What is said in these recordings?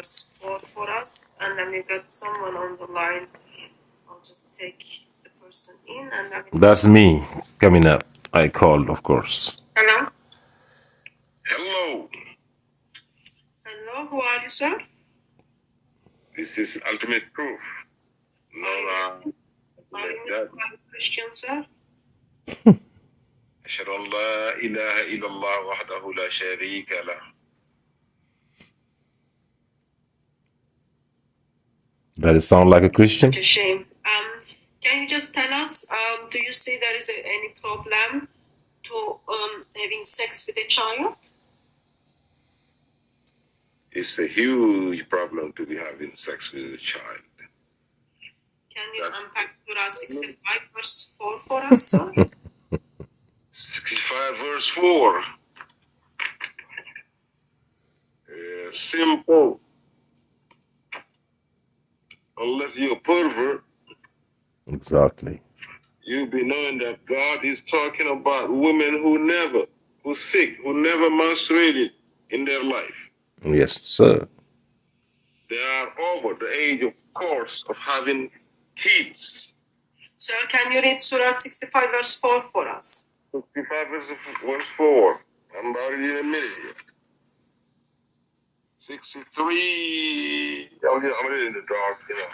for us, and then we got someone on the line. I'll just take the person in, and then That's me coming up. I called, of course. Hello. Hello. Hello. Who are you, sir? This is Ultimate Proof. No, Are you a Christian, sir? أشهد أن لا إله إلا الله وحده لا شريك له. Does it sound like a Christian? Such a shame. Can you just tell us, do you see there is any problem to having sex with a child? It's a huge problem to be having sex with a child. Can you unpack Surah 65 verse 4 for us, sir? 65 verse 4. Simple. Unless you're a pervert. Exactly. You'll be knowing that God is talking about women who sick, who never menstruated in their life. Yes, sir. They are over the age, of course, of having kids. Sir, can you read Surah 65 verse 4 for us? 65 verse 4. I'm already in a minute here. 63. Oh, yeah, I'm in the dark, you know.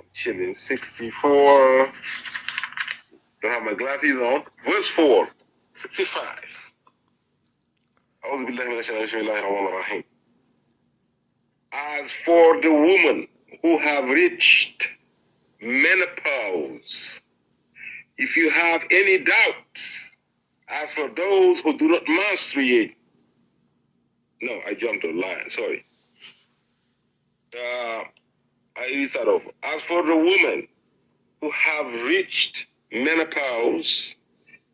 I'm chilling. 64. Don't have my glasses on. Verse 4. 65. As for the woman who have reached menopause, if you have any doubts, as for those who do not menstruate, no, I jumped a line, sorry. I restart over. As for the woman who have reached menopause,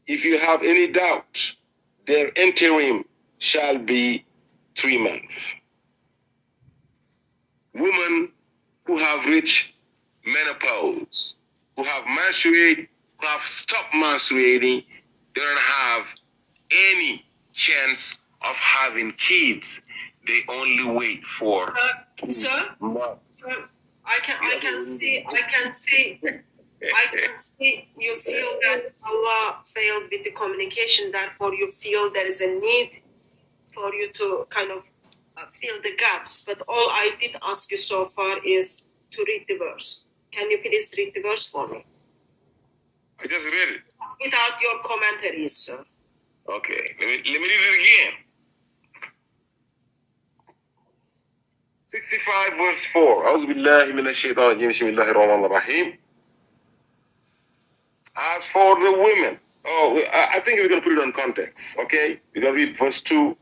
if you have any doubt, their interim shall be 3 months. Women who have reached menopause, who have menstruated, who have stopped menstruating, they don't have any chance of having kids. They only wait for. Sir, I can see you feel that Allah failed with the communication. Therefore, you feel there is a need for you to kind of fill the gaps. But all I did ask you so far is to read the verse. Can you please read the verse for me? I just read it. Without your commentaries, sir. Okay, let me read it again. 65 verse 4. أعوذ بالله من الشيطان الرجيم. بسم الله الرحمن الرحيم. As for the women, I think we're going to put it on context, okay? We're going to read verse 2.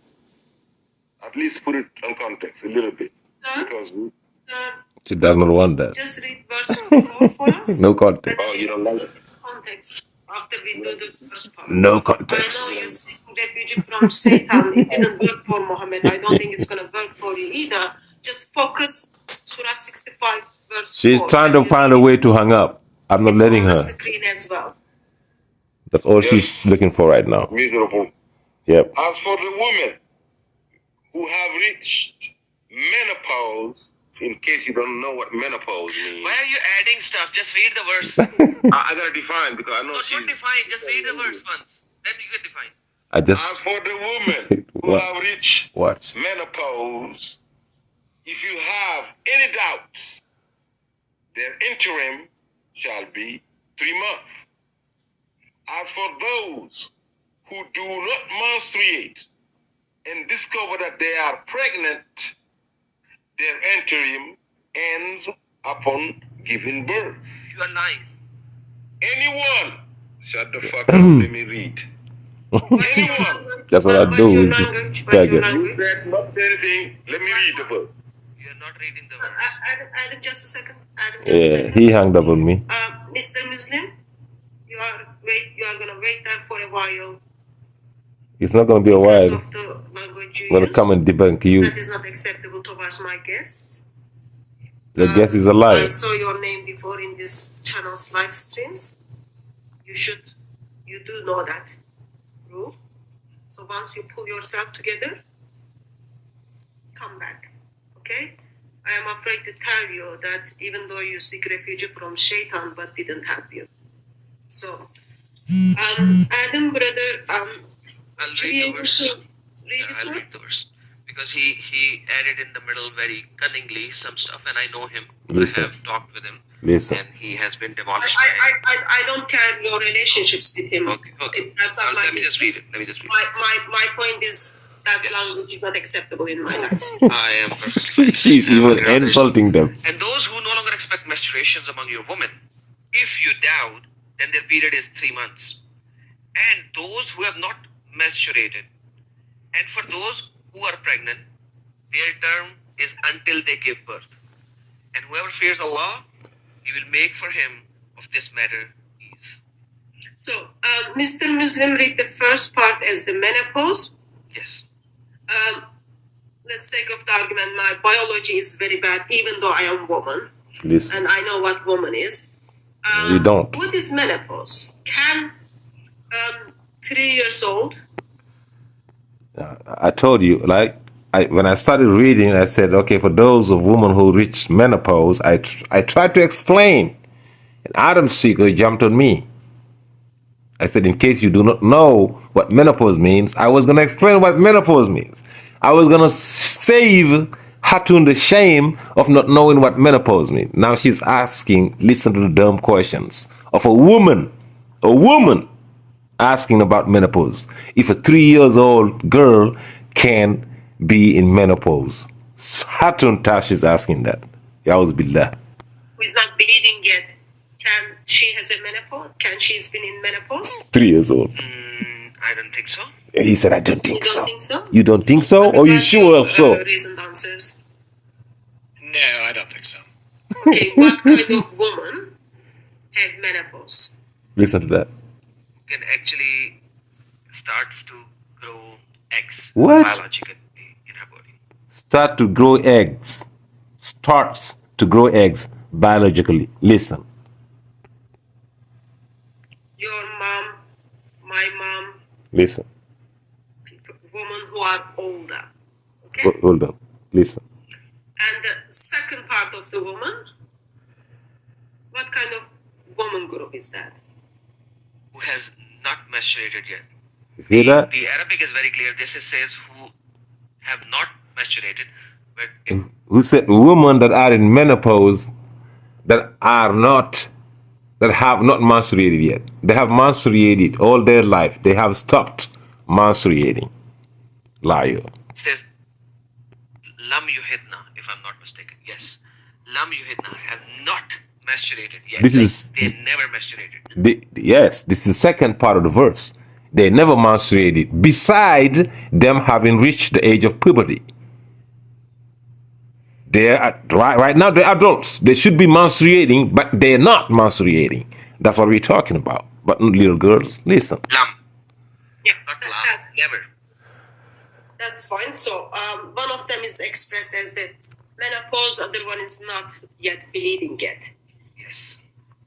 At least put it on context a little bit. Sir? Because She does not want that. Just read verse 4 for us. No context. Oh, you don't like it? Context after we do the first part. No I context. know you're seeking refugee from Satan. It didn't work for Muhammad. I don't think it's going to work for you either. Just focus. Surah 65 verse 4. She's trying to find a way to hang up. I'm not letting her. It's on the screen as well. That's all she's looking for right now. Miserable. Yep. As for the women who have reached menopause, in case you don't know what menopause means. Why are you adding stuff? Just read the verse. I gotta define because I know No, she's. don't define. Just read the verse once. Then you can define. I just. As for the women who What? have reached What? menopause, if you have any doubts, their interim shall be 3 months. As for those who do not menstruate and discover that they are pregnant, their interim ends upon giving birth. You are lying. Anyone, shut the fuck up, let me read. Anyone, That's what I do. Is just beg it. you said not anything, let me read the verse. You are not reading the verse. Adam, just a second. Adam, just a Yeah, second. he hung up on me. Mr. Muslim, you are gonna wait there for a while. It's not going to be a Because while. of the language you I'm going to use. come and debunk you. That is not acceptable towards my guests. The guest is a I liar. saw your name before in this channel's live streams. You do know that rule. So once you pull yourself together, come back. Okay? I am afraid to tell you that even though you seek refuge from Shaitan, but didn't help you. So, Adam, brother, I'll should read be the able verse. to read Yeah, it I'll to read us? the verse. Because he added in the middle very cunningly some stuff, and I know him. Listen. I have talked with him, Listen. and he has been demolished by. I don't care your relationships with him. Okay. That's not my Let me just business. read it. My point is that Yes. language is not acceptable in my next. I am perfectly fine. She's I'm even with others. insulting them. And those who no longer expect menstruations among your women, if you doubt, then their period is 3 months. And those who have not menstruated, and for those who are pregnant, their term is until they give birth. And whoever fears Allah, He will make for him of this matter ease. So, Mr. Muslim, read the first part as the menopause. Yes. Let's take off the argument. My biology is very bad, even though I am woman, Listen. and I know what woman is. You don't. What is menopause? Can 3 years old? I told you, like, when I started reading, I said, okay, for those of women who reach menopause, I tried to explain. And Adam Seeker jumped on me. I said, in case you do not know what menopause means, I was going to explain what menopause means. I was going to save Hatun the shame of not knowing what menopause means. Now she's asking, listen to the dumb questions of a woman asking about menopause. If a 3 years old girl can be in menopause. Hatun Tash is asking that. Ya'uz billah. Who is not bleeding yet? Can she has a menopause? Can she's been in menopause? 3 years old. I don't think so. He said, I don't think You don't so. think so? You don't think so? Or you sure of so? Reasoned answers. No, I don't think so. Okay, what kind of woman had menopause? Listen to that. Can actually starts to grow eggs What? biologically in her body. Start to grow eggs. Starts to grow eggs biologically. Listen. Your mom, my mom, Listen. women who are older. Okay? Hold on. Listen. And the second part of the woman, what kind of woman group is that? Who has not menstruated yet. You hear that? The Arabic is very clear. This says who have not menstruated, but if Who said women that are in menopause that have not menstruated yet. They have menstruated all their life. They have stopped menstruating. Liar. it says lam yuhidna, if I'm not mistaken. Yes. Lam yuhidna have not menstruated yet. This is- they never menstruated. Yes, this is the second part of the verse. They never menstruated, beside them having reached the age of puberty. Right now they're adults. They should be menstruating, but they're not menstruating. That's what we're talking about. But little girls, listen. Lam, Yeah, not lam, that's, never. that's fine. So one of them is expressed as the menopause, other one is not yet bleeding yet. Yes.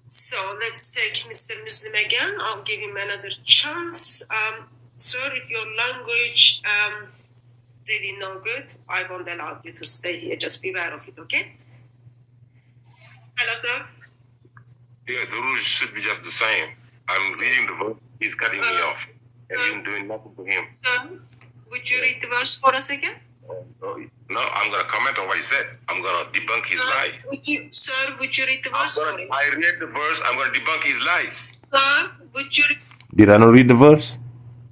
So let's take Mr. Muslim again. I'll give him another chance. Sir, if your language really no good, I won't allow you to stay here. Just be aware of it, okay? Hello, sir. Yeah, the rules should be just the same. I'm reading the verse, he's cutting me off. And you're doing nothing to him. Sir, would you read the verse for us again? No, I'm going to comment on what he said. I'm going to debunk his lies. Sir, would you read the verse for him? I read the verse, I'm going to debunk his lies. Sir, would you... Did I not read the verse?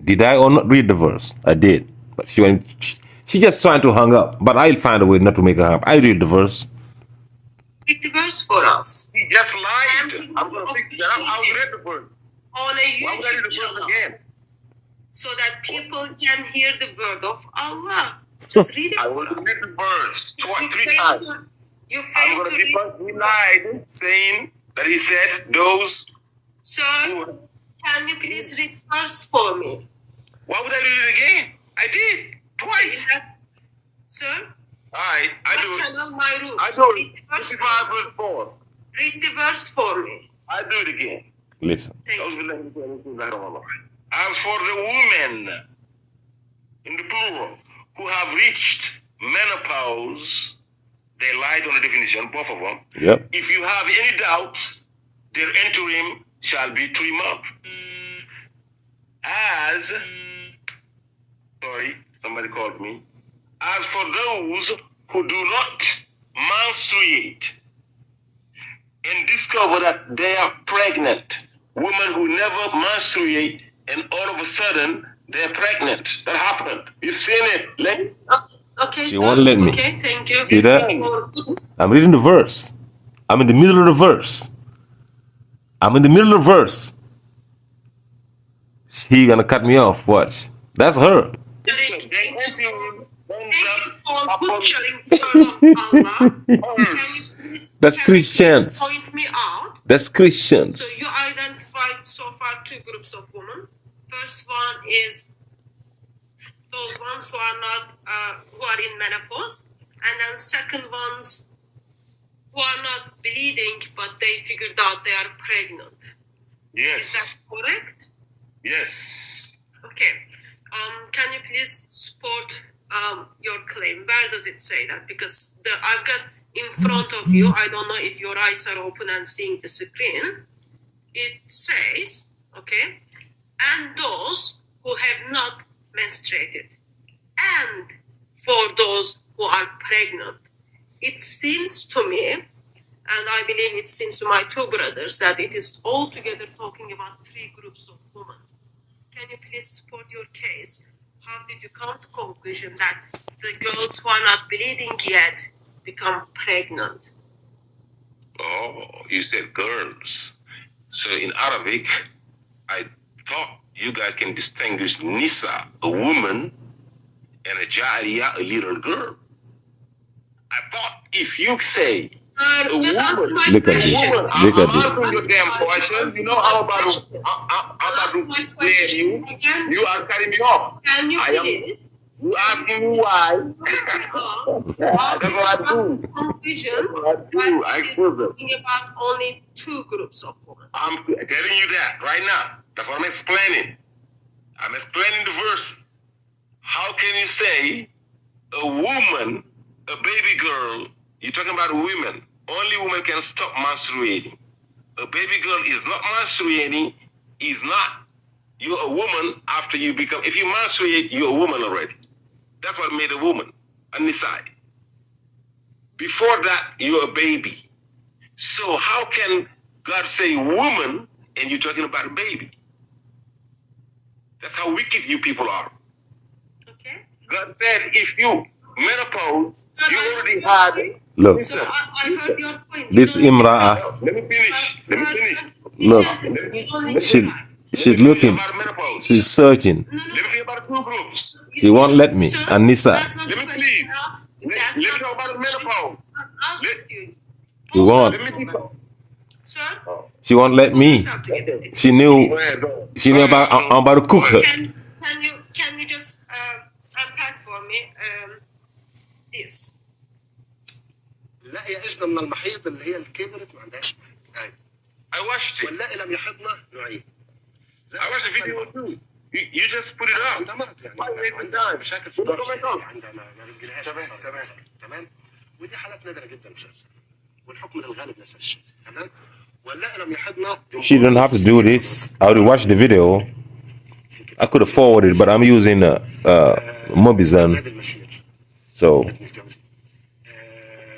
Did I or not read the verse? I did. But she just trying to hang up. But I'll find a way not to make her hang up. I read the verse. Read the verse for us. He just lied. I'm going to fix that. I'll read the verse. On a Why would I read YouTube the verse channel. again? So that people can hear the word of Allah. Just read it I for will read us. the verse You three failed times. to- You I'm failed going to to read. debunk. He lied, saying that he said those Sir, who... can you please read verse for me? Why would I read it again? I did. Twice. Sir, I do what it. channel my rules? I do Read it. the verse 55 for me. verse 4. Read the verse for me. I do it again. Listen. Thank Those you. will As for the women, in the plural, who have reached menopause, They lied on the definition, both of them. Yep. If you have any doubts, their interim shall be 3 months. Sorry, somebody called me. As for those who do not menstruate and discover that they are pregnant, women who never menstruate and all of a sudden they're pregnant. That happened. You've seen it. Okay, She won't let me. Okay, thank you. See that? I'm reading the verse. I'm in the middle of the verse. I'm in the middle of the verse. He gonna cut me off. Watch. That's her. Thank you for butchering word of Allah. That's Christians. Point me out. That's Christians. So you identified so far 2 groups of women. First one is those ones who are not who are in menopause, and then second ones who are not bleeding but they figured out they are pregnant. Yes. Is that correct? Yes. Okay. Can you please support your claim? Where does it say that? Because I've got in front of you, I don't know if your eyes are open and seeing the screen. It says, okay, and those who have not menstruated, and for those who are pregnant. It seems to me, and I believe it seems to my 2 brothers, that it is altogether talking about 3 groups of women. Can you please support your case? How did you come to conclusion that the girls who are not bleeding yet become pregnant? Oh, you said girls. So in Arabic, I thought you guys can distinguish Nisa, a woman, and a Jariya, a little girl. I thought if you say a woman, Look at this. Look at this. I'm asking you damn questions. You know how about to clear you? You are cutting me off. Can you please? You asking me why? That's what I do. Conclusion. I expose them. Talking about only 2 groups of women. I'm telling you that right now. That's what I'm explaining. I'm explaining the verses. How can you say a woman, a baby girl, you're talking about women, only women can stop menstruating. A baby girl is not menstruating, is not, you're a woman after you become, if you menstruate, you're a woman already. That's what made a woman, on the side. Before that, you're a baby. So how can God say woman and you're talking about a baby? That's how wicked you people are. Okay. God said if you menopause, you already had. Look. Listen, I heard your point. This Imra'ah. let me finish. Look. She's looking. About menopause. She's searching. Let me think about 2 groups. She won't let me. Sir, Anissa. that's not Let the me question. please. That's Let me not talk about the question. menopause. I asked you. You won't. Let me think. Sir, She won't let me. yourself together. She knew. She knew about. I'm about to cook her. Can you just unpack for me this? لا يئسنا من المحيض اللي هي الكبرت ما عندهاش محيض. I watched it. واللائي لم يحضنا نعيد. I watched the video too. You just put it up. عندها مرض يعني عندها مشاكل في الدورة عندها ما بتجيلهاش. تمام. ودي حالات نادرة جدا مش هسه. والحكم للغالب ليس الشاذ. تمام. واللائي لم يحضنا. She didn't have to do this. I already watched the video. I could have forwarded, but I'm using Mobizan. So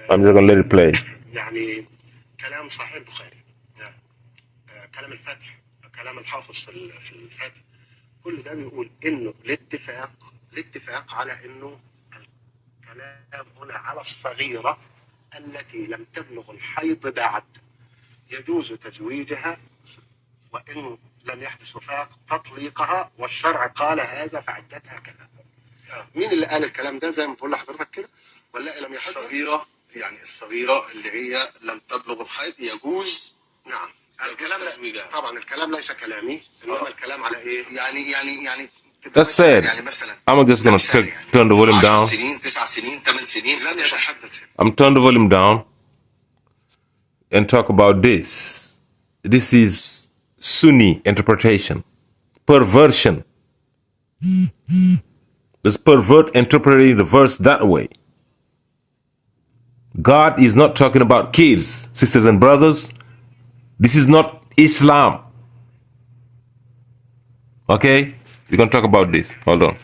I'm just gonna let it play. يعني كلام صحيح البخاري. كلام الفتح، كلام الحافظ في الفتح. كل ده بيقول انه الاتفاق على انه الكلام هنا على الصغيرة التي لم تبلغ الحيض بعد يجوز تزويجها وإن لم يحدث وفاق تطليقها والشرع قال هذا فعدتها كذا. مين اللي قال الكلام ده زي ما بقول لحضرتك كده؟ ولا لم يحدث الصغيرة يعني الصغيرة اللي هي لم تبلغ الحيض يجوز. نعم. الكلام طبعا الكلام ليس كلامي انما الكلام على ايه؟ يعني That's sad. I'm just gonna turn the volume down. 10 سنين 9 سنين 8 سنين لن يتحدث. I'm turning the volume down and talk about this. This is Sunni interpretation, perversion. This pervert interpreting the verse that way. God is not talking about kids, sisters and brothers. This is not Islam. Okay? We're going to talk about this. Hold on.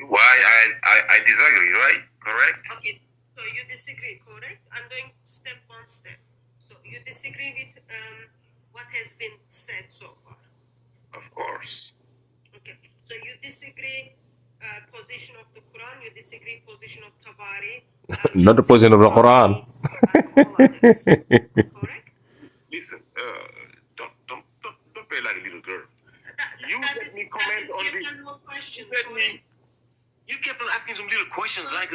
Why I disagree, right? Correct? Okay, so you disagree, correct? I'm doing step one step. So you disagree with what has been said so far. Of course. Okay, so you disagree position of the Quran, you disagree position of Tabari. Not the position of the Quran. Correct? Listen, don't play like a little girl. You let me comment on this. Question, Let me. You kept on asking some little questions like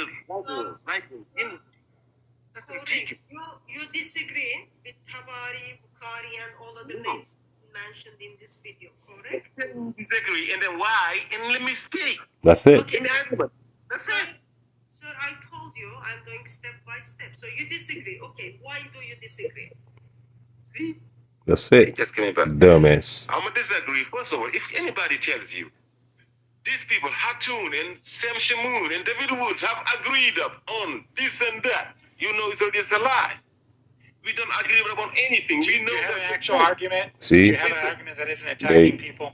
that's ridiculous. You disagree with Tabari, Bukhari, and all other names mentioned in this video, correct? Disagree, and then why? And let me speak. That's it. Okay, That's it. Sir, I told you I'm going step by step. So you disagree. Okay, why do you disagree? See? That's it. Just coming back. Dumbass. I'm gonna disagree. First of all, if anybody tells you these people, Hatun and Sam Shamoon and David Woods, have agreed up on this and that, you know it's a lie. We don't agree about anything. Do We you know have an that actual argument? See? Do you have an argument that isn't attacking people?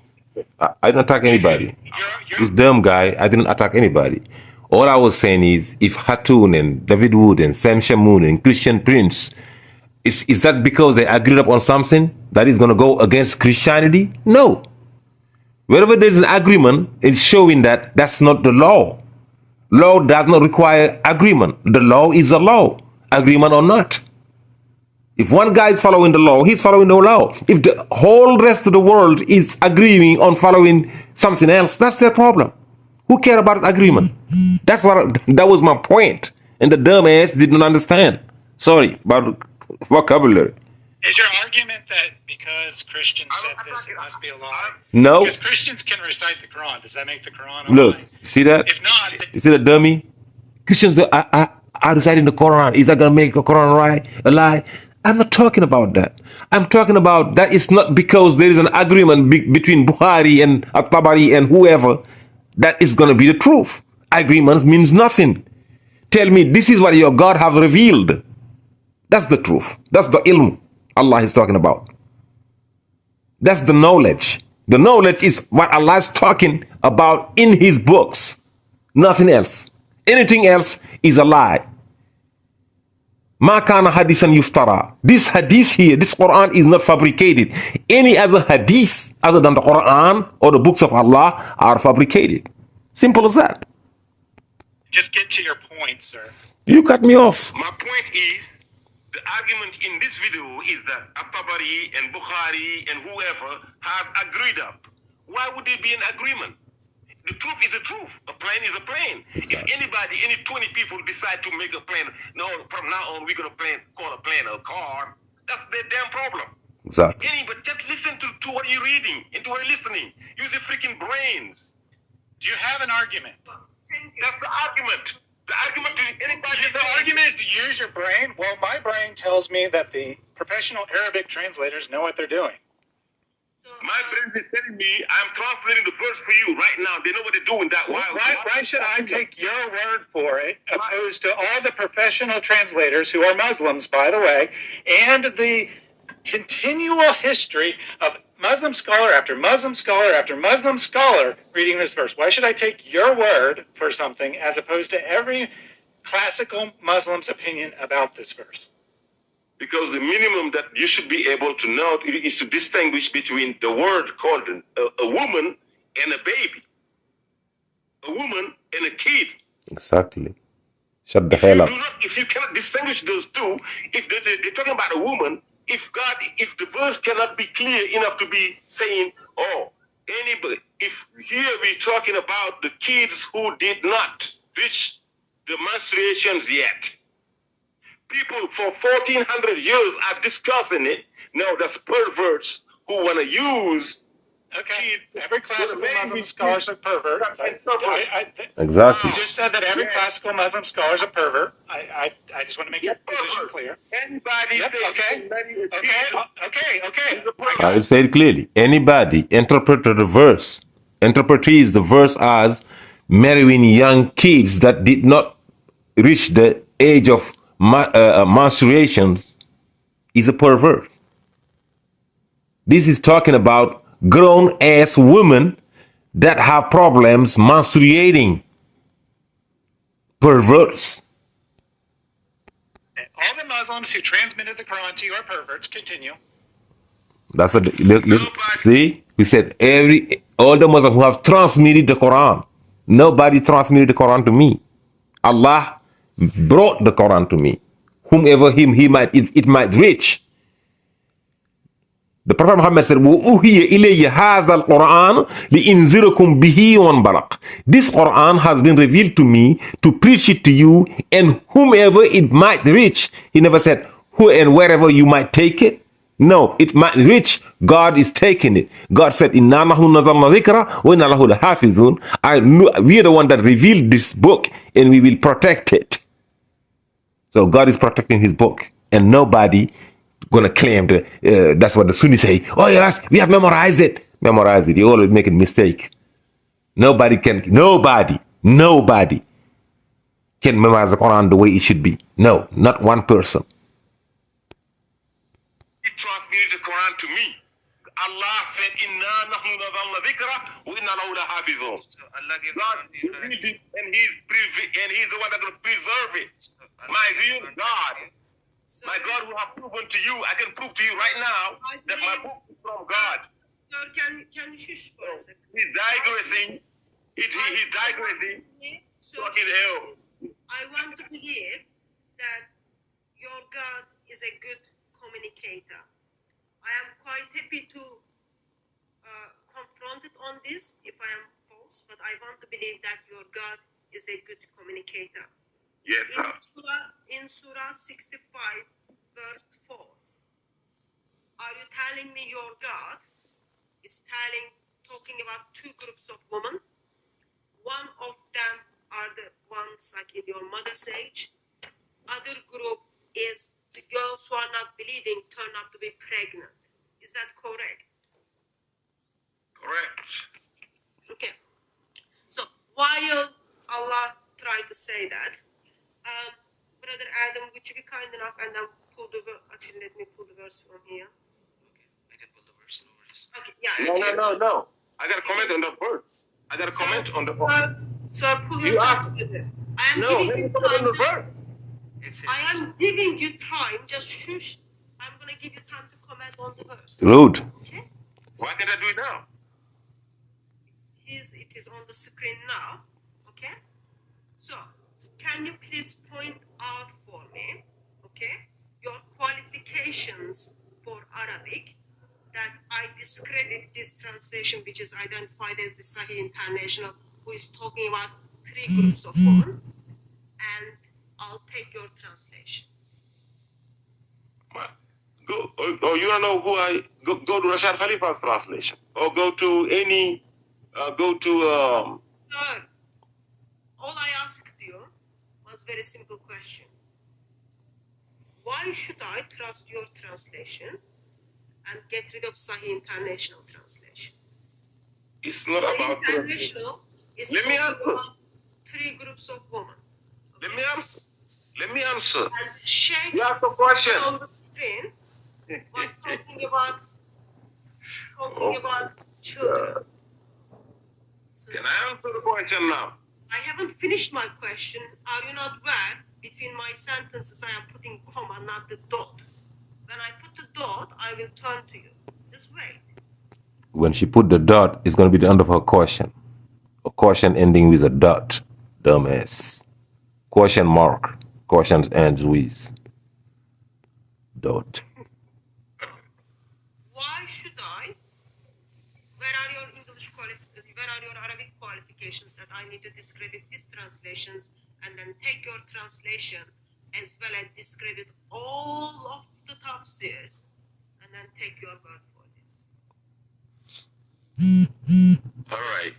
I didn't attack anybody. You're, This dumb guy, I didn't attack anybody. All I was saying is, if Hatun and David Wood and Sam Shamoon and Christian Prince, is that because they agreed upon something that is going to go against Christianity? No. Wherever there's an agreement, it's showing that that's not the law. Law does not require agreement. The law is a law, agreement or not. If one guy is following the law, he's following the law. If the whole rest of the world is agreeing on following something else, that's their problem. Who care about agreement? That was my point. And the dumbass didn't understand. Sorry about vocabulary. is your argument that because Christians said this, it must be a lie? No. Because Christians can recite the Quran. Does that make the Quran a Look, lie? you see that? If not, then You see that dummy? Christians are reciting the Quran. Is that going to make the Quran a lie? I'm not talking about that. I'm talking about that it's not because there is an agreement between Bukhari and At-Tabari and whoever that is going to be the truth. Agreements means nothing. Tell me this is what your God have revealed. That's the truth. That's the ilm Allah is talking about. That's the knowledge. The knowledge is what Allah is talking about in his books. Nothing else. Anything else is a lie. Ma kana hadithan yuftara. This hadith here, this Quran is not fabricated. Any other hadith other than the Quran or the books of Allah are fabricated. Simple as that. just get to your point, sir. You cut me off. My point is, the argument in this video is that At-Tabari and Bukhari and whoever has agreed up. Why would there be an agreement? The truth is the truth. A plane is a plane. Exactly. If anybody, any 20 people decide to make a plane, no, from now on we're gonna call a plane a car, that's their damn problem. Exactly. But just listen to what you're reading and to what you're listening. Use your freaking brains. Do you have an argument? That's the argument. The argument to anybody. The argument is to use your brain? Well, my brain tells me that the professional Arabic translators know what they're doing. My brain is telling me I'm translating the verse for you right now. They know what they're doing. Why should I take your word for it, opposed to all the professional translators who are Muslims, by the way, and the continual history of Muslim scholar after Muslim scholar after Muslim scholar reading this verse? Why should I take your word for something as opposed to every classical Muslim's opinion about this verse? Because the minimum that you should be able to know is to distinguish between the word called a woman and a baby. A woman and a kid. Exactly. Shut the hell up. If you cannot distinguish those two, if they're talking about a woman, if the verse cannot be clear enough to be saying, oh, anybody, if here we're talking about the kids who did not reach the menstruations yet. People for 1,400 years are discussing it. Now that's perverts who want to use. Okay, every classical Muslim scholar is a pervert. Exactly. You just said that every classical Muslim scholar is a pervert. I just want to make your position clear. Anybody says Okay. I will say it clearly. Anybody interpreted the verse, interprets the verse as marrying young kids that did not reach the age of menstruation is a pervert. This is talking about grown-ass women that have problems menstruating. Perverts. All the Muslims who transmitted the Quran to you are perverts. Continue. That's a look, see. We said all the Muslims who have transmitted the Quran. Nobody transmitted the Quran to me. Allah brought the Quran to me. Whomever he might it might reach. The Prophet Muhammad said, وَأُوحِيَ إِلَيَّ هَذَا الْقُرْآنُ لِإِنذِرَكُمْ بِهِ وَمَنْ بَلَغَ. This Quran has been revealed to me to preach it to you and whomever it might reach. He never said who and wherever you might take it. No, it might reach. God is taking it. God said, إِنَّا نَحْنُ نَزَّلْنَا الذِّكْرَ وَإِنَّا لَهُ لَحَافِظُونَ. We are the one that revealed this book and we will protect it. So God is protecting his book and nobody gonna claim that that's what the Sunnis say. Oh yes, we have memorized it. Memorize it. You always make a mistake. Nobody can memorize the Quran the way it should be. No, not one person. He transmitted the Quran to me. Allah said, "Inna nahnu nazzalna dhikra wa inna lahu lahafizun." So Allah gave God the Quran to you revealed directly. it, and He's the one that's going to preserve it. My real God, my God who have proven to you, I can prove to you right now that my book is from God. Sir, can you shush for a second? He's digressing. He's digressing. So Fucking hell. I want to believe that your God is a good communicator. I am quite happy to confront it on this if I am false, but I want to believe that your God is a good communicator. Yes, sir. In Surah 65, verse 4, are you telling me your God is talking about two groups of women? One of them are the ones like in your mother's age. Other group is the girls who are not bleeding turn out to be pregnant. Is that correct? Correct. Okay. So while Allah tried to say that, Brother Adam, would you be kind enough and then actually let me pull the verse from here. Okay, I can pull the verse. No worries. Okay, yeah. No. I got to comment on the verse. I got to comment on the verse. So pull You yourself asked- together. I am No, giving let me you comment on the time. verse. It's I am giving you time. Just shush. I'm gonna give you time to comment on the verse. Rude. Okay? Why can't I do it now? It is on the screen now. Okay? So, can you please point out for me, okay, your qualifications for Arabic that I discredit this translation, which is identified as the Sahih International, who is talking about three groups of women, and I'll take your translation. Go. Or you don't know who I go to Rashad Khalifa's translation, or go to any. Sir, all I asked you was a very simple question. Why should I trust your translation and get rid of Sahih International translation? It's not Sahih about. International is Let me talking answer. about three groups of women. Let me answer. And Sheikh You asked a question. on the screen was talking about children. So Can I answer the question now? I haven't finished my question. Are you not aware? Between my sentences, I am putting comma, not the dot. When I put the dot, I will turn to you. Just wait. When she put the dot, it's going to be the end of her question. A question ending with a dot. Dumbass. Question mark. Question ends with dot. Why should I? Where are your English qualifications? Where are your Arabic qualifications that I need to discredit these translations and then take your translation as well as discredit all of the tafsirs and then take your word for this? All right.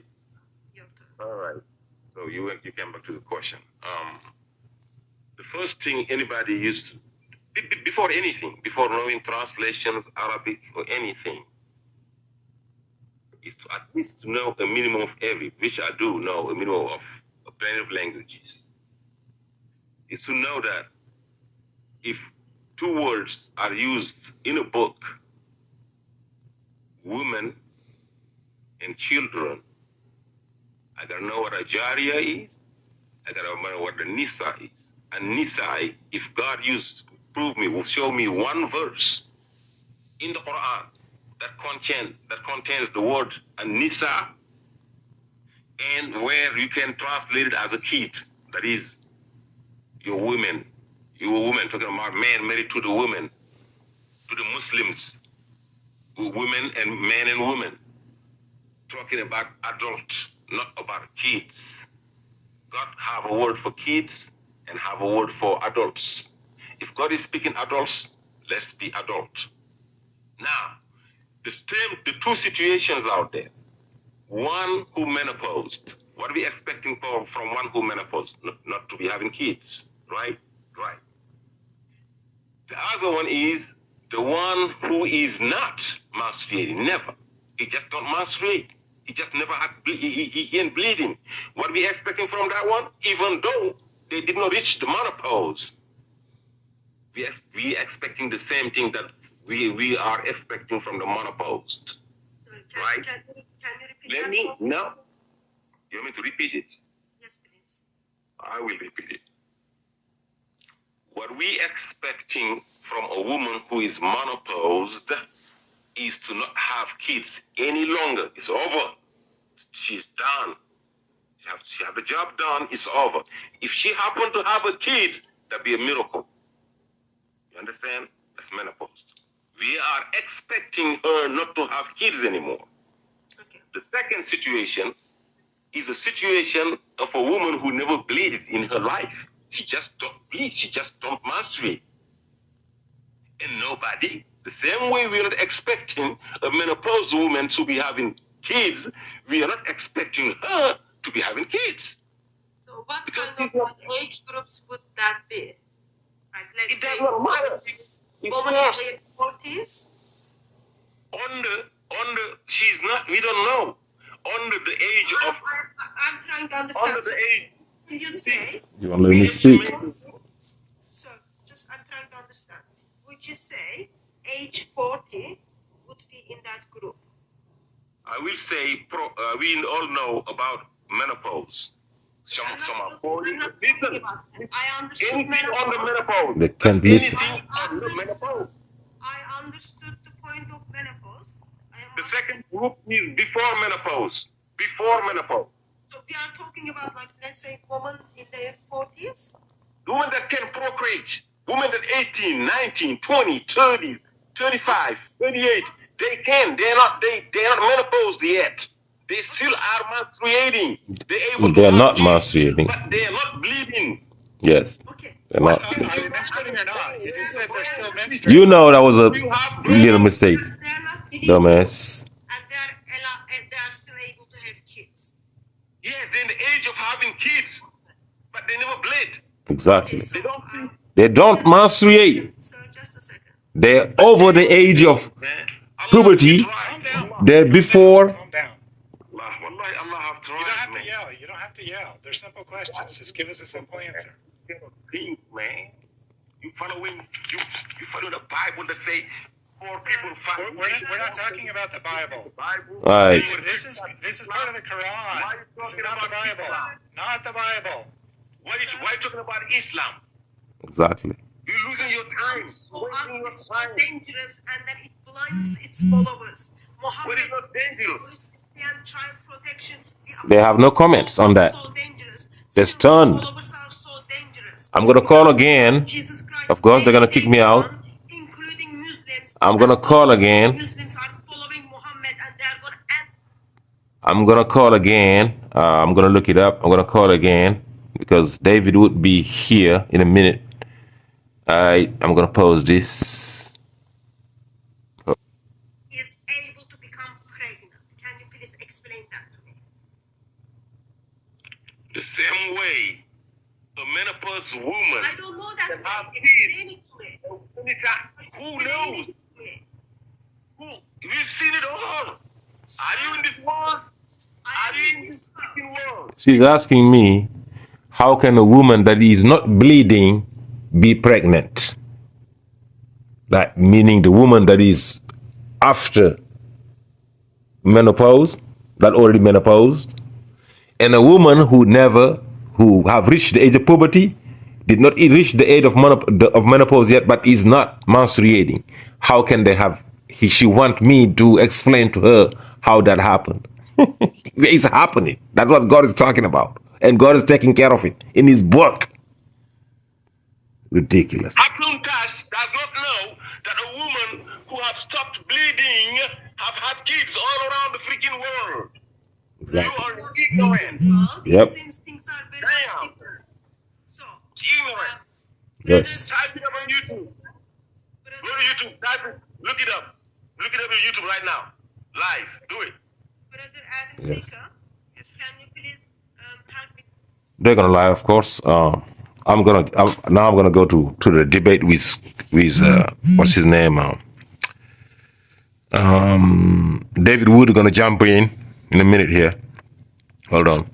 Your turn. All right. So you came back to the question. The first thing anybody used to, before anything, before knowing translations, Arabic or anything, is to at least know a minimum of every, which I do know, a minimum of plenty of languages. is to know that if two words are used in a book, women and children, I gotta know what a Jariya is, I gotta know what the Nisa is. And Nisa, if God will show me one verse in the Quran that contains the word Nisa, and where you can translate it as a kid, that is your women, talking about men married to the women, to the Muslims, women and men and women, talking about adults, not about kids. God have a word for kids and have a word for adults. If God is speaking adults, let's be adult. Now, the two situations out there. One who menopaused. What are we expecting from one who menopaused? Not to be having kids, right? Right. The other one is the one who is not menstruating, never. He just don't menstruate. He just never had, he ain't bleeding. What are we expecting from that one? Even though they did not reach the menopause, we expecting the same thing that we are expecting from the menopaused. Right? Can you repeat Let that? me, no. You want me to repeat it? Yes, please. I will repeat it. What we expecting from a woman who is menopaused is to not have kids any longer. It's over. She's done. She have the job done. It's over. If she happened to have a kid, that'd be a miracle. You understand? That's menopause. We are expecting her not to have kids anymore. Okay. The second situation is a situation of a woman who never bleeded in her life. She just don't bleed. She just don't menstruate. And nobody, the same way we are not expecting a menopausal woman to be having kids, we are not expecting her to be having kids. So what Because kind of age groups would that be? Like, let's it say does not matter. It's woman in lost. their 40s. She's not, we don't know. Under the age of, I'm trying to understand. under the age. Will you say? You want to let me speak? So, I'm trying to understand. Would you say age 40 would be in that group? I will say, we all know about menopause. Some are 40. Listen, I understood anything on the menopause. menopause. They can't listen. Anything on the menopause. I understood the point of menopause. The second group is before menopause. Before menopause. So we are talking about, like, let's say women in their 40s. Women that can procreate. Women that 18, 19, 20, 30, 35, 38. They can. They're not menopaused yet. They still are menstruating. They're not menstruating. But they're not bleeding. Yes. Okay. They're not. Are they menstruating or not? You just said they're still menstruating. You know that was a little mistake. They're not bleeding. Dumbass. And they are still able to have kids. Yes, they're in the age of having kids, but they never bled. Exactly. They don't think. They don't menstruate. So just a second. They're over the age of Man, Allah puberty. Calm down. They're before. Calm down. Allah have tried, You don't have to man. yell. You don't have to yell. They're simple questions. Just give us a simple answer. You gotta think, man. You following the Bible that say 4 people, 5. We're not talking about the Bible. Bible. All right. This is part of the Quran. This is not the Bible. Not the Bible. Why are you talking about Islam? Exactly. You're losing your time. So Wasting your it's so time. dangerous, and then it blinds its followers. What Muhammad is not dangerous? and child protection. They have no comments on that. So dangerous. They're Still, stunned. followers are so dangerous. I'm gonna call again. Jesus Christ, Of course, they're gonna kick me out. including Muslims. I'm gonna call again. Muslims are following Muhammad, and they are going to end. I'm gonna call again. I'm gonna look it up. I'm gonna call again because David would be here in a minute. I'm gonna pause this. Is able to become pregnant. Can you please explain that to me? The same way a menopause woman I don't know that can have way. kids. Explain it to me. Anytime. Who Explain knows? it to me. We've seen it all. Are you in this world? I Are am you in in this this freaking world? She's asking me how can a woman that is not bleeding be pregnant? Like, meaning the woman that is after menopause, that already menopaused, and a woman who have reached the age of puberty, did not reach the age of menopause yet, but is not menstruating. How can they have? She want me to explain to her how that happened. It's happening. That's what God is talking about, and God is taking care of it in His book. Ridiculous. Atuntas does not know that a woman who have stopped bleeding have had kids all around the freaking world. Exactly. You are ignorant. Yep. It seems things are very Damn. much different. So, Ignorance. Yes. Type it up on YouTube. Go to YouTube. Type it. Look it up. Look it up on YouTube right now. Live. Do it. Brother Adam Seeker, can you please help me? They're gonna lie, of course. I'm gonna go to the debate with what's his name? David Wood gonna jump in a minute here. Hold on.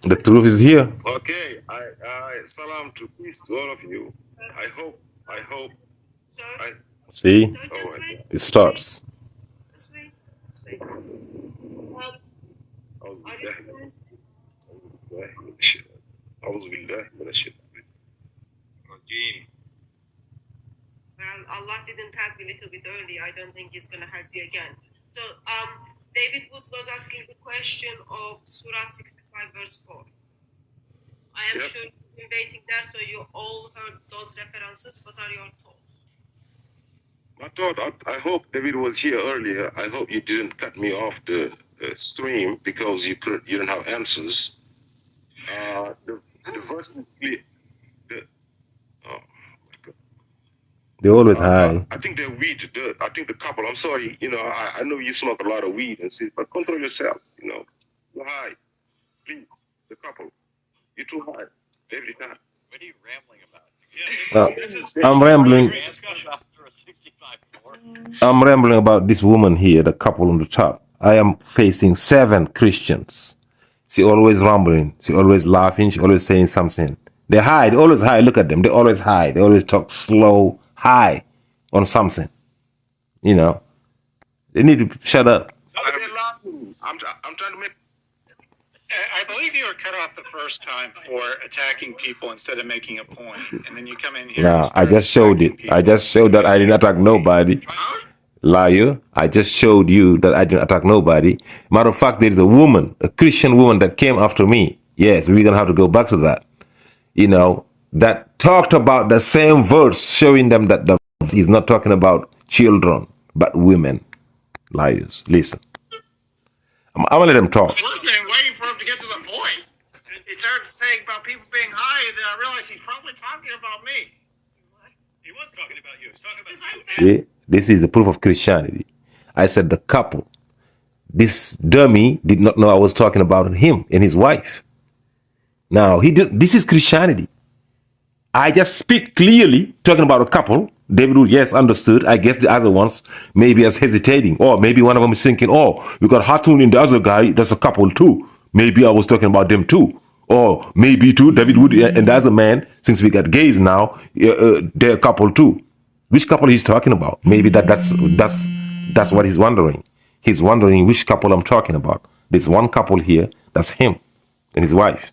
The truth is here. Okay. I salam to peace to all of you. I hope. So, See, just wait. it starts. Just wait. Well, Allah didn't help you a little bit early. I don't think He's going to help you again. So, David Wood was asking the question of Surah 65, verse 4. I am sure you've been waiting there, so you all heard those references. What are your thoughts? I thought, I hope David was here earlier. I hope you didn't cut me off the stream because you didn't have answers. The verse is clear. Oh my God. They always high. I think they're weed. I think the couple. I'm sorry. I know you smoke a lot of weed and shit, but control yourself. You're high. Please, the couple. You're too high every time. What are you rambling about? Yeah, this is I'm rambling. I'm rambling about this woman here, the couple on the top. I am facing 7 Christians. She always rambling. She always laughing. She always saying something. They hide. Always high. Look at them. They always hide. They always talk slow, high on something. They need to shut up. I'm trying to make. I believe you were cut off the first time for attacking people instead of making a point, and then you come in here. No, I just showed it. I just showed that I didn't attack nobody. Liar. I just showed you that I didn't attack nobody. Matter of fact, there is a woman, a Christian woman that came after me. Yes, we're going to have to go back to that. That talked about the same verse, showing them that the verse is not talking about children, but women. Liars. Listen. I'm going to let them talk. I was listening, waiting for him to get to the point. He started saying about people being high, and then I realized he's probably talking about me. He was talking about you. He was talking about you. See, this is the proof of Christianity. I said the couple. This dummy did not know I was talking about him and his wife. Now, this is Christianity. I just speak clearly, talking about a couple. David Wood, yes, understood. I guess the other ones maybe is hesitating. Or maybe one of them is thinking, oh, you got Hatun and the other guy, that's a couple too. Maybe I was talking about them too. Or maybe too, David Wood and the other man, since we got gays now, they're a couple too. Which couple he's talking about? Maybe that's what he's wondering. He's wondering which couple I'm talking about. There's one couple here, that's him and his wife.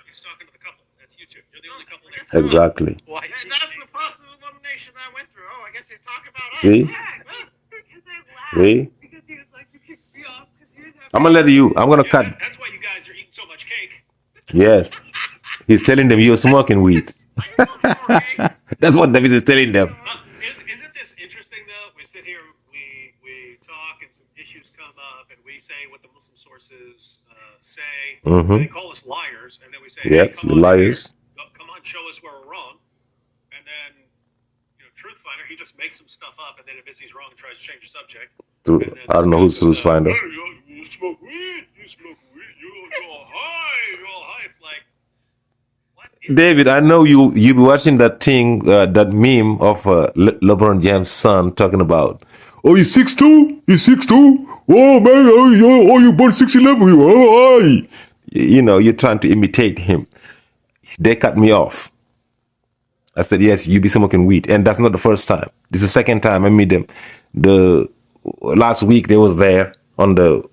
He's talking to the couple. That's you two. You're the only couple there. Exactly. And that's the process of elimination that I went through. Oh, I guess he's talking about us. See? Because I laughed. See? Because he was like, you kicked me off because you didn't have. I'm gonna cut. That's why you guys are eating so much cake. Yes. He's telling them you're smoking weed. That's what David is telling them. Isn't this interesting though? We sit here, we talk, and some issues come up, and we say what the Muslim sources say. They call us liars, and then we say, yes, hey, you're liars. Come on, show us where we're wrong. And then, Truth Finder, he just makes some stuff up, and then admits he's wrong and tries to change the subject. I don't know who's Truth Finder. Hey, you smoke weed, you're high. It's like, David, I know you be watching that thing, that meme of LeBron James' son talking about, oh, he's 6'2", he's 6'2", oh man, oh you born 6'11", oh, you know, you're trying to imitate him. They cut me off. I said, yes, you be smoking weed, and that's not the first time. This is the second time I meet them. The last week they was there on the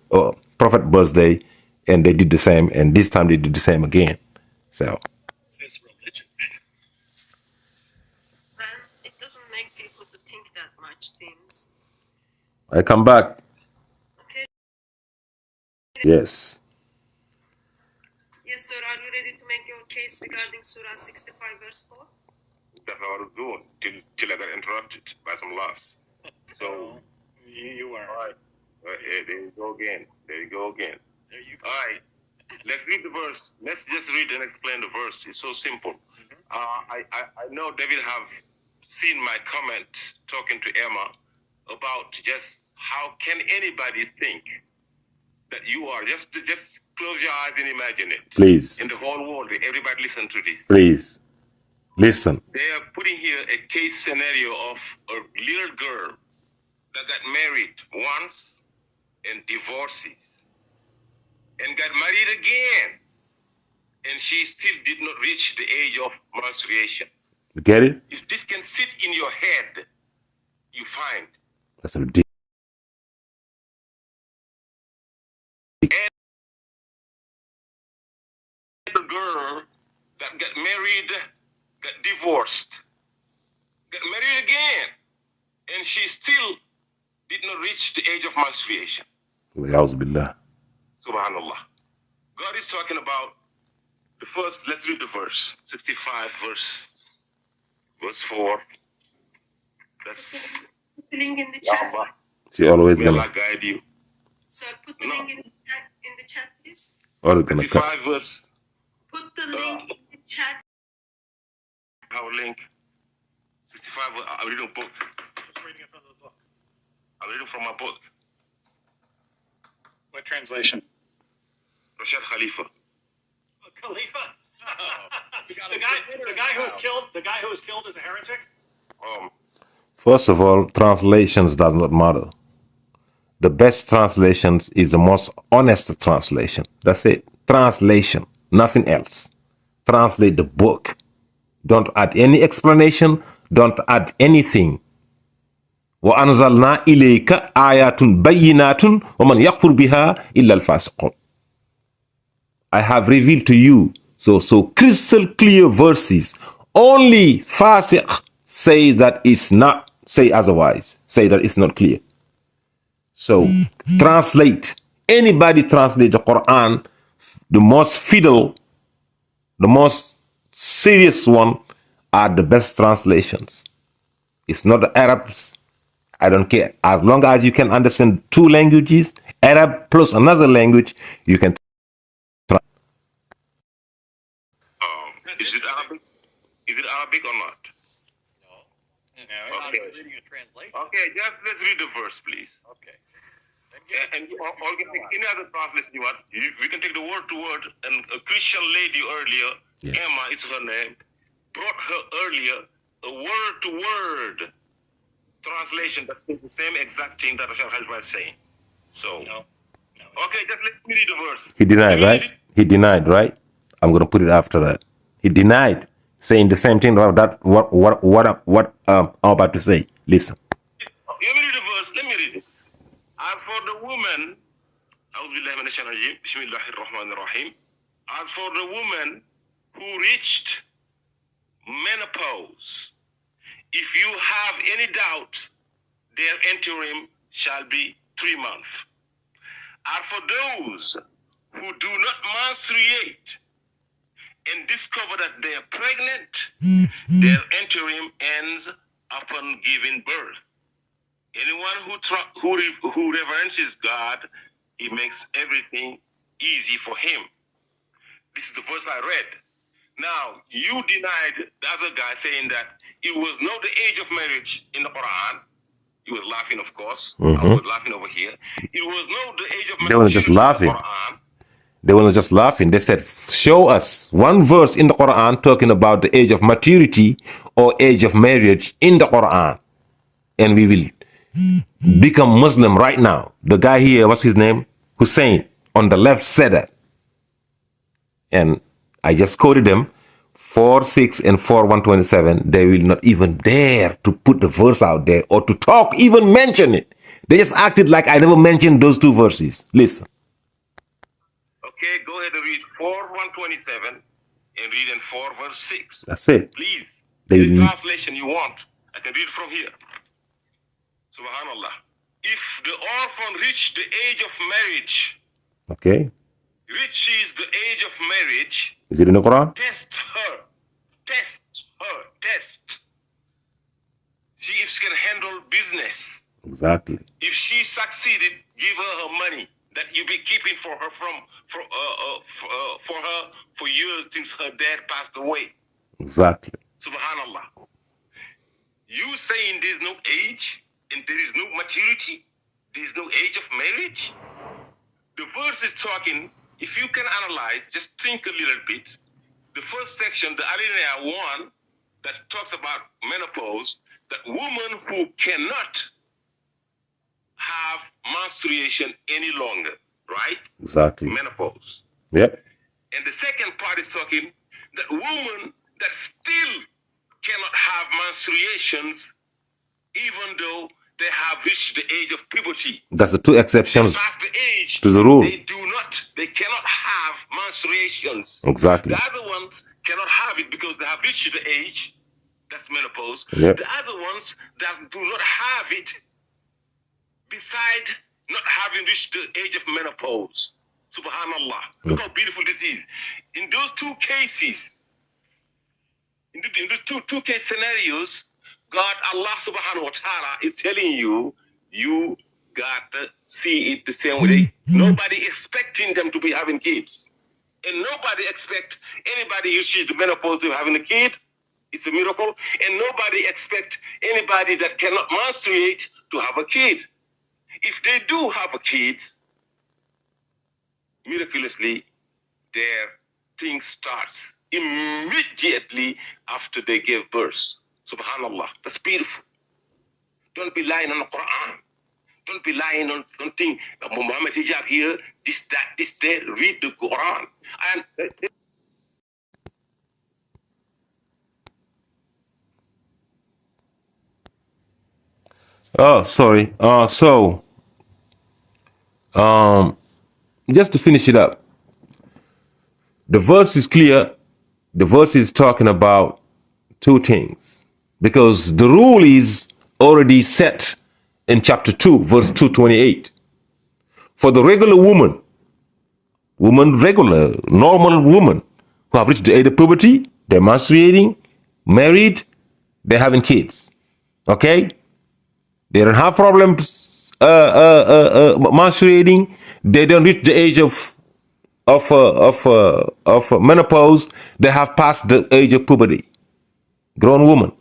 Prophet birthday, and they did the same, and this time they did the same again. So. It's religion. And it doesn't make people to think that much, seems. I come back. Okay. Yes. Yes, sir. Are you ready to make your case regarding Surah 65, verse 4? That's what I was doing till I got interrupted by some laughs. So You are. all right. There you go again. There you go again. There you go. All right. Let's read the verse. Let's just read and explain the verse. It's so simple. I know David have seen my comment talking to Emma about just how can anybody think that you are just close your eyes and imagine it. Please. In the whole world, everybody listen to this. Please. Listen. They are putting here a case scenario of a little girl that got married once and divorces and got married again, and she still did not reach the age of menstruation. You get it? If this can sit in your head, you find That's a deep. the girl that got married, got divorced, got married again, and she still did not reach the age of menstruation. Billah. Subhanallah. God is talking about the first, let's read the verse, 65 verse 4. That's Put the link in the chat. Yamba. She always May gonna. Allah guide you. Sir, put the link in the chat, please. Always gonna cut. 65 verse, Put the link in the chat. our link. 65, I'm reading a book. Just reading it from the book. I'm reading from my book. What translation? Rashad Khalifa. Khalifa. the guy who was killed. The guy who was killed is a heretic. First of all, translations does not matter. The best translations is the most honest translation. That's it. Translation, nothing else. Translate the book. Don't add any explanation. Don't add anything. وَأَنزَلْنَا إِلَيْكَ آيَاتٌ بَيِّنَاتٌ وَمَنْ يَكْفُرْ بِهَا إِلَّا الْفَاسِقُونَ. I have revealed to you so crystal clear verses. Only fasiq say that it's not, say otherwise, say that it's not clear. So translate. Anybody translate the Quran, the most fiddle, the most serious one are the best translations. It's not the Arabs. I don't care. As long as you can understand two languages, Arab plus another language, you can. Is it Arabic? Is it Arabic or not? No, Okay. I'm reading a translation. Okay, just let's read the verse, please. Okay. And or you can take any other translation you want. We can take the word to word. And a Christian lady earlier, Yes. Emma, it's her name, brought her earlier a word to word translation that says the same exact thing that Rashad Khalifa is saying. So, okay, just let me read the verse. He denied, Let me right? read it. He denied, right? I'm gonna put it after that. He denied, saying the same thing about that. What I'm about to say. Listen. Let me read the verse. Let me read it. As for the woman, as for the woman who reached menopause, if you have any doubt, their interim shall be 3 months. As for those who do not menstruate and discover that they are pregnant, their interim ends upon giving birth. Anyone who reverences God, He makes everything easy for him. This is the verse I read. Now, you denied the other guy saying that it was not the age of marriage in the Quran. He was laughing, of course. I was laughing over here. It was not the age of marriage They were just in laughing. the Quran. They were not just laughing. They said, show us one verse in the Quran talking about the age of maturity or age of marriage in the Quran. And we will become Muslim right now. The guy here, what's his name? Hussein, on the left said that. And I just quoted them, 4:6 and 4:127. They will not even dare to put the verse out there or to talk, even mention it. They just acted like I never mentioned those two verses. Listen. Okay, go ahead and read 4:127 and read in 4:6. That's it. Please, They any will- translation you want, I can read from here. Subhanallah. If the orphan reach the age of marriage, Okay. reaches the age of marriage, Is it in the Quran? test her. See if she can handle business. Exactly. If she succeeded, give her her money that you be keeping for her for years since her dad passed away. Exactly. Subhanallah. You saying there's no age and there is no maturity, there's no age of marriage. The verse is talking, if you can analyze, just think a little bit. The first section, the Alinea 1, that talks about menopause, that woman who cannot have menstruation any longer, right? Exactly. Menopause. Yep. And the second part is talking that woman that still cannot have menstruations even though they have reached the age of puberty. That's the two exceptions Past the age to the rule. they cannot have menstruations. Exactly. The other ones cannot have it because they have reached the age, that's menopause. Yep. The other ones do not have it beside not having reached the age of menopause. Subhanallah. Look how beautiful this is. In those two cases, in those two case scenarios, God, Allah subhanahu wa ta'ala is telling you, you got to see it the same way. Nobody expecting them to be having kids. And nobody expect anybody who reaches the menopause to having a kid. It's a miracle. And nobody expect anybody that cannot menstruate to have a kid. If they do have a kid, miraculously, their thing starts immediately after they give birth. Subhanallah. That's beautiful. Don't be lying on the Quran. Don't be lying on something. Muhammad Hijab here, this, that, this, there. Read the Quran. And Oh, sorry. Just to finish it up, the verse is clear. The verse is talking about two things because the rule is already set in chapter 2, verse 228. For the regular woman, regular, normal woman who have reached the age of puberty, they're menstruating, married, they're having kids. Okay? They don't have problems menstruating. They don't reach the age of menopause. They have passed the age of puberty. Grown woman.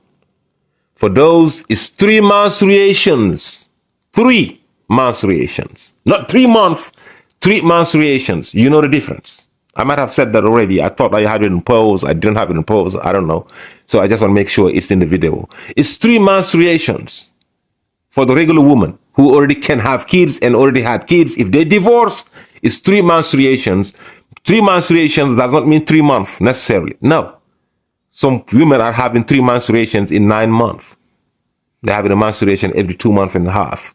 For those, it's 3 menstruations. 3 menstruations. Not 3 months, 3 menstruations. You know the difference. I might have said that already. I thought I had it in pause. I didn't have it in pause. I don't know. So I just want to make sure it's in the video. It's 3 menstruations. For the regular woman who already can have kids and already had kids, if they divorce, it's 3 menstruations. 3 menstruations does not mean 3 months necessarily. No. Some women are having 3 menstruations in 9 months. They're having a menstruation every 2 months and a half.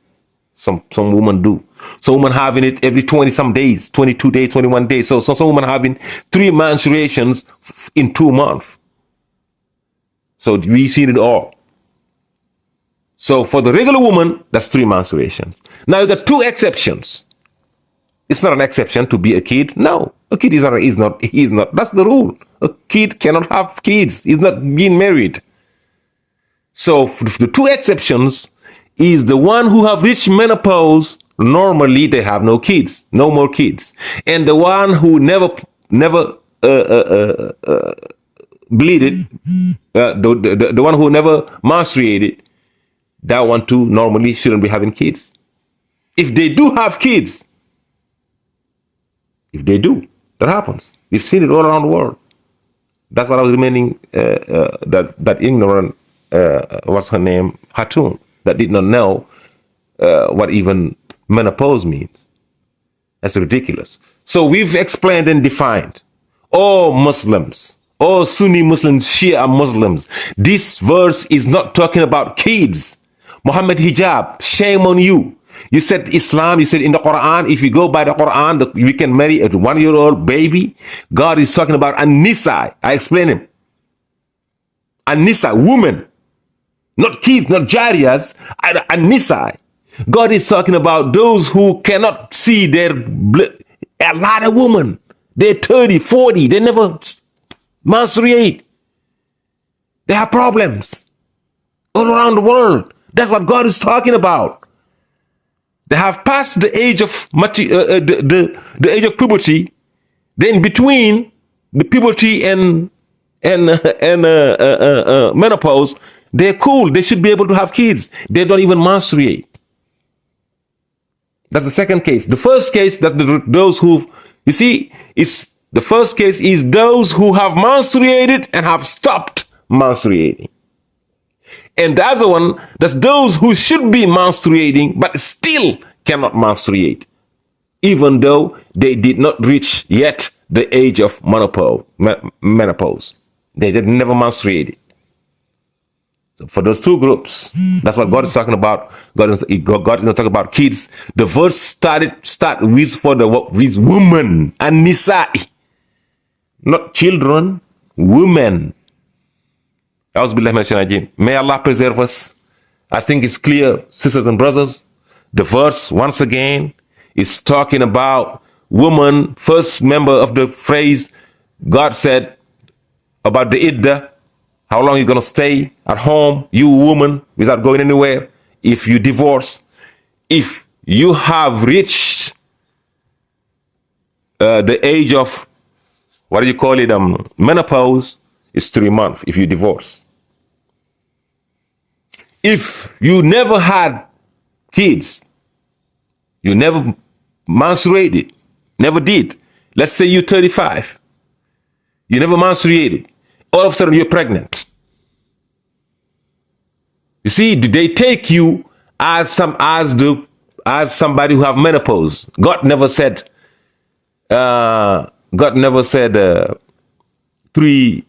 Some women do. Some women having it every 20 some days, 22 days, 21 days. So some women having 3 menstruations in 2 months. So we see it all. So for the regular woman, that's 3 menstruations. Now you got 2 exceptions. It's not an exception to be a kid. No, a kid is not. That's the rule. A kid cannot have kids. He's not being married. So the 2 exceptions is the one who have reached menopause. Normally they have no kids, no more kids, and the one who never bleeded, the one who never menstruated. That one too normally shouldn't be having kids. If they do have kids, if they do, That happens. We've seen it all around the world. That's what I was remaining, that ignorant, what's her name, Hatun, that did not know what even menopause means. That's ridiculous. So we've explained and defined. All Muslims, all Sunni Muslims, Shia Muslims, this verse is not talking about kids. Muhammad Hijab, shame on you. You said Islam, you said in the Quran, if you go by the Quran, we can marry a 1-year-old baby. God is talking about An-Nisa. I explained him. An-Nisa, women. Not kids, not jariyas. An-Nisa. God is talking about those who cannot see their blood. A lot of women. They're 30, 40. They never menstruate. They have problems all around the world. That's what God is talking about. They have passed the age of the age of puberty. Then between the puberty and menopause, they're cool. They should be able to have kids. They don't even menstruate. That's the second case. The first case that those who, you see, it's the first case is those who have menstruated and have stopped menstruating. And the other one, that's those who should be menstruating but still cannot menstruate, even though they did not reach yet the age of menopause. They did never menstruated. So for those two groups, that's what God is talking about. God is not talking about kids. The verse start with with women and nisa, not children, women. May Allah preserve us. I think it's clear, sisters and brothers. The verse, once again, is talking about woman, first member of the phrase. God said about the iddah, how long you're going to stay at home, you woman, without going anywhere. If you divorce, if you have reached the age of, what do you call it, menopause, it's 3 months if you divorce. If you never had kids, you never menstruated, never did. Let's say you're 35. You never menstruated. All of a sudden you're pregnant. You see, they take you as somebody who have menopause. God never said three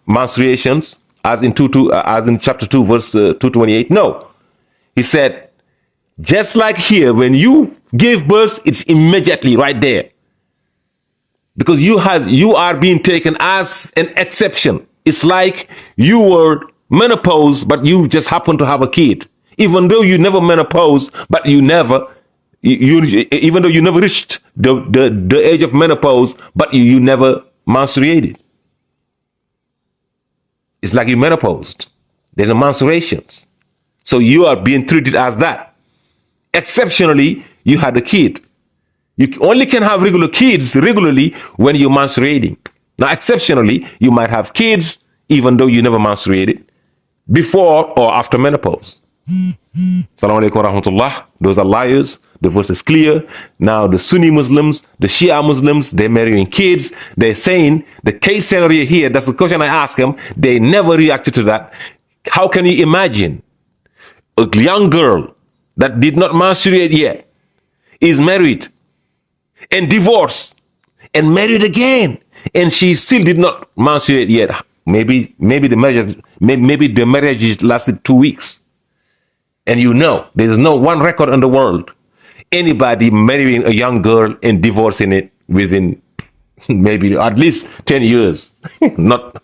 menstruations, as in chapter 2, verse 228. No, he said, just like here, when you give birth, it's immediately right there, because you are being taken as an exception. It's like you were menopause, but you just happen to have a kid, even though you never menopause, but even though you never reached the age of menopause, but you never menstruated. It's like you menopaused. There's a menstruations. So you are being treated as that. Exceptionally, you had a kid. You only can have regular kids regularly when you're menstruating. Now, exceptionally, you might have kids even though you never menstruated, before or after menopause. Assalamu alaikum wa rahmatullah. Those are liars. The verse is clear. Now the Sunni Muslims, the Shia Muslims, they're marrying kids. They're saying the case scenario here, that's the question I ask them. They never reacted to that. How can you imagine a young girl that did not menstruate yet is married and divorced and married again, and she still did not menstruate yet? Maybe the marriage lasted 2 weeks. And there is no one record in the world anybody marrying a young girl and divorcing it within maybe at least 10 years, not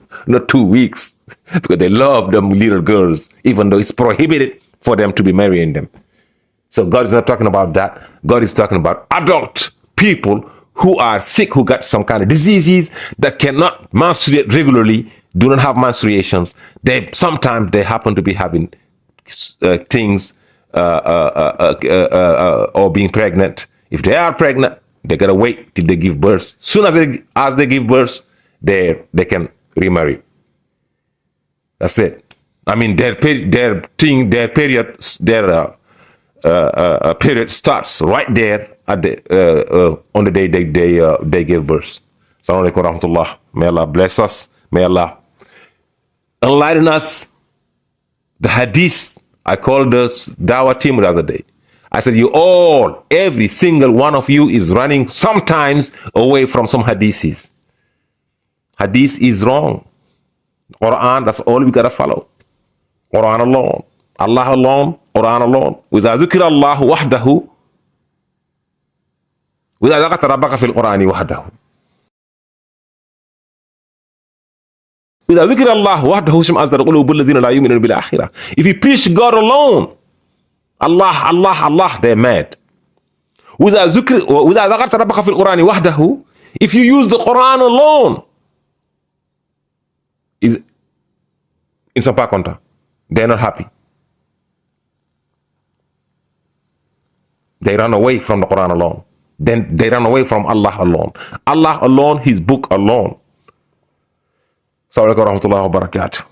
2 weeks, because they love them little girls, even though it's prohibited for them to be marrying them. So God is not talking about that. God is talking about adult people who are sick, who got some kind of diseases that cannot menstruate regularly, do not have menstruations. Sometimes they happen to be having things or being pregnant. If they are pregnant, they gotta wait till they give birth. Soon as they give birth, they can remarry. That's it. I mean, their period starts right there at the on the day they gave birth. Assalamu alaikum wa rahmatullah. May Allah bless us. May Allah enlighten us. The hadith, I called the Dawah team the other day. I said, you all, every single one of you is running sometimes away from some hadiths. Hadith is wrong. Quran, that's all we gotta follow. Quran alone. Allah alone, Quran alone. وإذا ذكر الله وحده وإذا ذكرت ربك في القرآن وحده. إذا ذكر الله وحده اشمئزت قلوب الذين لا يؤمنون بالآخرة. If you preach God alone, Allah, they're mad. وإذا ذكرت ربك في القرآن وحده, if you use the Quran alone, is in some pas content. They're not happy. They run away from the Quran alone. Then they run away from Allah alone. Allah alone, His book alone. Assalamu alaikum wa rahmatullahi wa barakatuh.